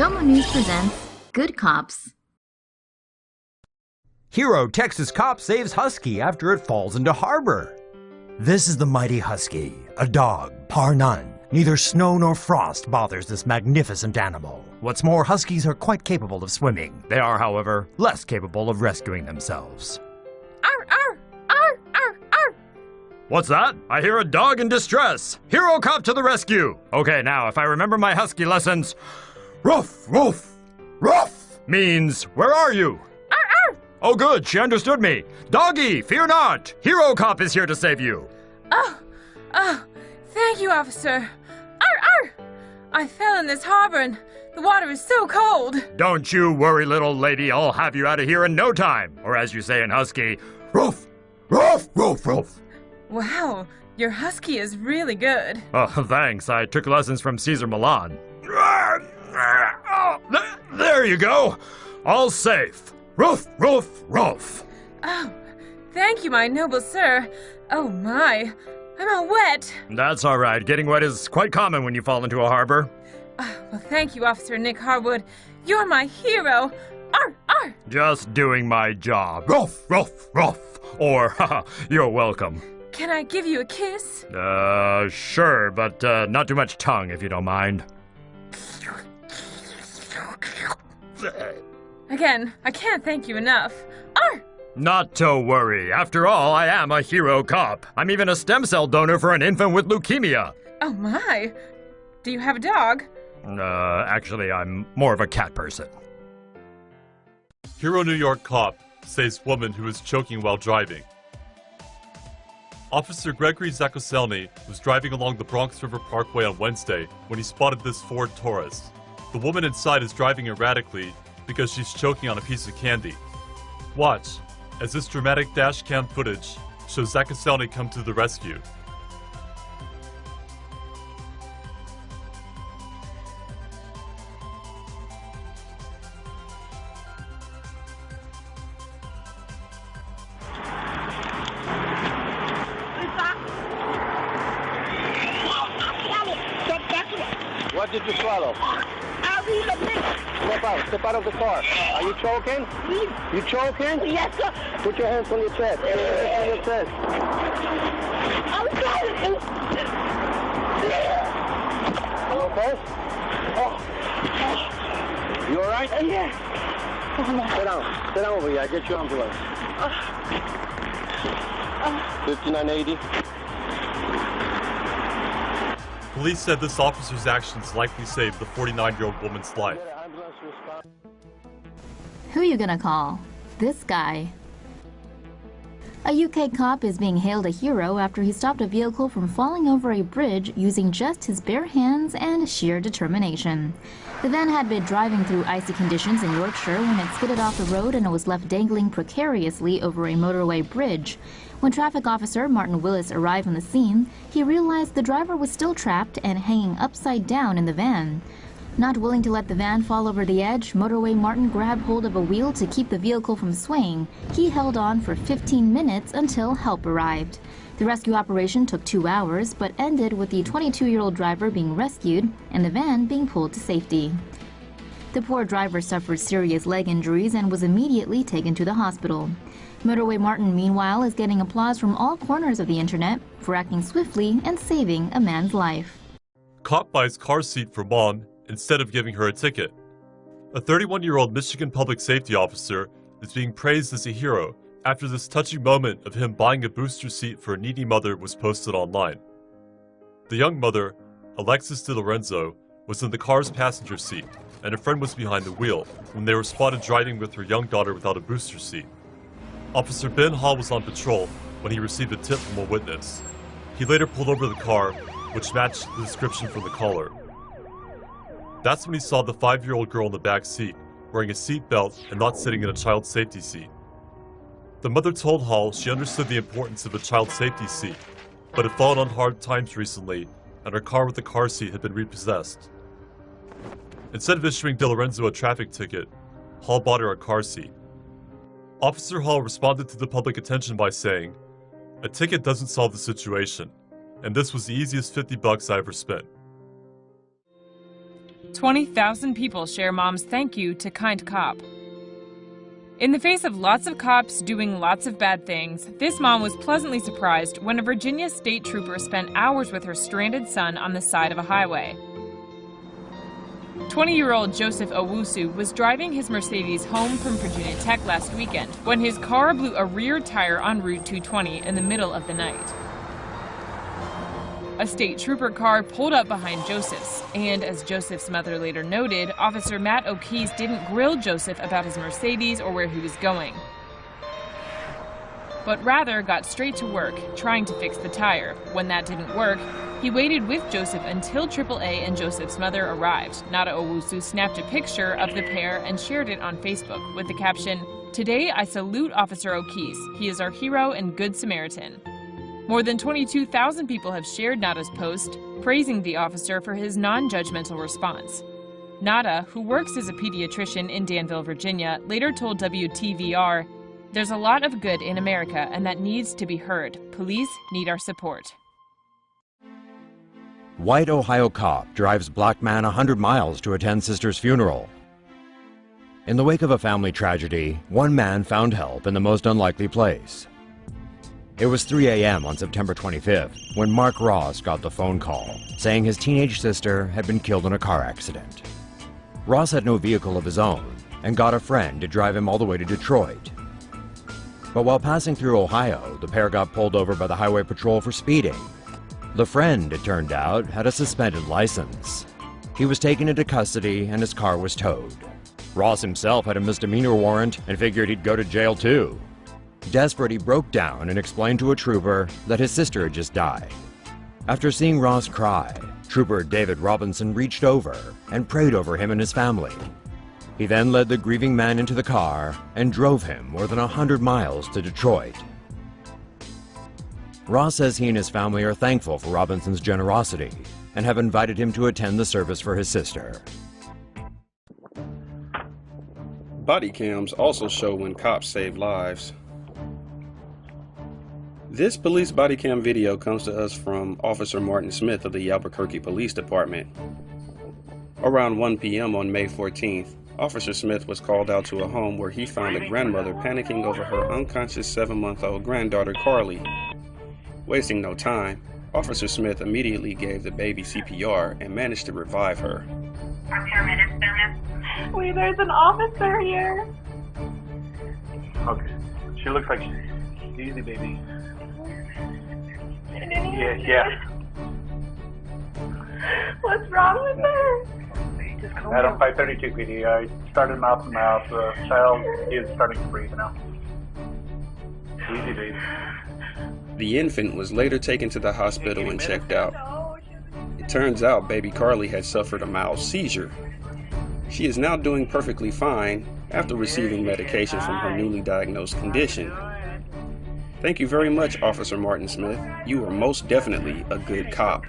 TomoNews presents Good Cops. Hero Texas cop saves husky after it falls into harbor. This is the mighty husky, a dog, par none. Neither snow nor frost bothers this magnificent animal. What's more, huskies are quite capable of swimming. They are, however, less capable of rescuing themselves. Arr, arr, arr, arr, arr. What's that? I hear a dog in distress. Hero cop to the rescue. Okay, now, if I remember my husky lessons, ruff, ruff, ruff means, where are you? Arr, arr. Oh good, she understood me. Doggy, fear not. Hero cop is here to save you. Oh, thank you, officer. Arr, arr. I fell in this harbor and the water is so cold. Don't you worry, little lady. I'll have you out of here in no time. Or as you say in husky, ruff, ruff, ruff, ruff. Wow, your husky is really good. Oh, thanks. I took lessons from Caesar Milan. Oh, there you go. All safe. Ruff, ruff, ruff. Oh, thank you, my noble sir. Oh my, I'm all wet. That's all right. Getting wet is quite common when you fall into a harbor. Well, thank you, Officer Nick Harwood. You're my hero. Arr, arr. Just doing my job. Ruff, ruff, ruff. Or, haha, you're welcome. Can I give you a kiss? Sure, but not too much tongue if you don't mind. Again, I can't thank you enough. Arr! Not to worry. After all, I am a hero cop. I'm even a stem cell donor for an infant with leukemia. Oh my. Do you have a dog? Actually, I'm more of a cat person. Hero New York cop saves woman who was choking while driving. Officer Gregory Zakoselny was driving along the Bronx River Parkway on Wednesday when he spotted this Ford Taurus. The woman inside is driving erratically because she's choking on a piece of candy. Watch as this dramatic dash cam footage shows Zakoselny come to the rescue. What did you swallow? Step out of the car. Are you choking? You choking? Yes, sir. Put your hands on your chest. Put your hands on your chest. I'm trying to. You okay? Oh. You all right? Yeah. Sit down. Sit down over here. I'll get you ambulance. 5980. Police said this officer's actions likely saved the 49-year-old woman's life. Who you gonna call? This guy. A UK cop is being hailed a hero after he stopped a vehicle from falling over a bridge using just his bare hands and sheer determination. The van had been driving through icy conditions in Yorkshire when it skidded off the road and it was left dangling precariously over a motorway bridge. When traffic officer Martin Willis arrived on the scene, he realized the driver was still trapped and hanging upside down in the van. Not willing to let the van fall over the edge, Motorway Martin grabbed hold of a wheel to keep the vehicle from swaying. He held on for 15 minutes until help arrived. The rescue operation took 2 hours, but ended with the 22-year-old driver being rescued and the van being pulled to safety. The poor driver suffered serious leg injuries and was immediately taken to the hospital. Motorway Martin, meanwhile, is getting applause from all corners of the internet for acting swiftly and saving a man's life. Cop buys car seat for mom instead of giving her a ticket. A 31-year-old Michigan public safety officer is being praised as a hero after this touching moment of him buying a booster seat for a needy mother was posted online. The young mother, Alexis DiLorenzo, was in the car's passenger seat, and a friend was behind the wheel when they were spotted driving with her young daughter without a booster seat. Officer Ben Hall was on patrol when he received a tip from a witness. He later pulled over the car, which matched the description from the caller. That's when he saw the 5-year-old girl in the back seat, wearing a seat belt and not sitting in a child safety seat. The mother told Hall she understood the importance of a child safety seat, but had fallen on hard times recently, and her car with the car seat had been repossessed. Instead of issuing DiLorenzo a traffic ticket, Hall bought her a car seat. Officer Hall responded to the public attention by saying, "A ticket doesn't solve the situation, and this was the easiest $50 I ever spent." 20,000 people share mom's thank you to kind cop. In the face of lots of cops doing lots of bad things, this mom was pleasantly surprised when a Virginia state trooper spent hours with her stranded son on the side of a highway. 20-year-old Joseph Owusu was driving his Mercedes home from Virginia Tech last weekend when his car blew a rear tire on Route 220 in the middle of the night. A state trooper car pulled up behind Joseph's, and as Joseph's mother later noted, Officer Matt O'Keefe didn't grill Joseph about his Mercedes or where he was going, but rather got straight to work, trying to fix the tire. When that didn't work, he waited with Joseph until AAA and Joseph's mother arrived. Nada Owusu snapped a picture of the pair and shared it on Facebook with the caption, "Today I salute Officer O'Keefe. He is our hero and good Samaritan." More than 22,000 people have shared Nada's post, praising the officer for his non-judgmental response. Nada, who works as a pediatrician in Danville, Virginia, later told WTVR, "There's a lot of good in America, and that needs to be heard. Police need our support." White Ohio cop drives black man 100 miles to attend sister's funeral. In the wake of a family tragedy, one man found help in the most unlikely place. It was 3 a.m. on September 25th when Mark Ross got the phone call saying his teenage sister had been killed in a car accident. Ross had no vehicle of his own and got a friend to drive him all the way to Detroit. But while passing through Ohio, the pair got pulled over by the Highway Patrol for speeding. The friend, it turned out, had a suspended license. He was taken into custody and his car was towed. Ross himself had a misdemeanor warrant and figured he'd go to jail too. Desperate, he broke down and explained to a trooper that his sister had just died. After seeing Ross cry, Trooper David Robinson reached over and prayed over him and his family. He then led the grieving man into the car and drove him more than 100 miles to Detroit. Ross says he and his family are thankful for Robinson's generosity and have invited him to attend the service for his sister. Body cams also show when cops save lives. This police body cam video comes to us from Officer Martin Smith of the Albuquerque Police Department. Around 1 p.m. on May 14th, Officer Smith was called out to a home where he found a grandmother panicking over her unconscious 7-month-old granddaughter Carly. Wasting no time, Officer Smith immediately gave the baby CPR and managed to revive her. Our paramedics business. Wait, there's an officer here. Okay. She looks like she's easy, baby. Yeah. What's wrong with her? Adam 532 PD. I started mouth to mouth. The child is starting to breathe now. Easy, baby. The infant was later taken to the hospital and checked out. It turns out baby Carly had suffered a mild seizure. She is now doing perfectly fine after receiving medication from her newly diagnosed condition. Thank you very much, Officer Martin Smith. You are most definitely a good cop.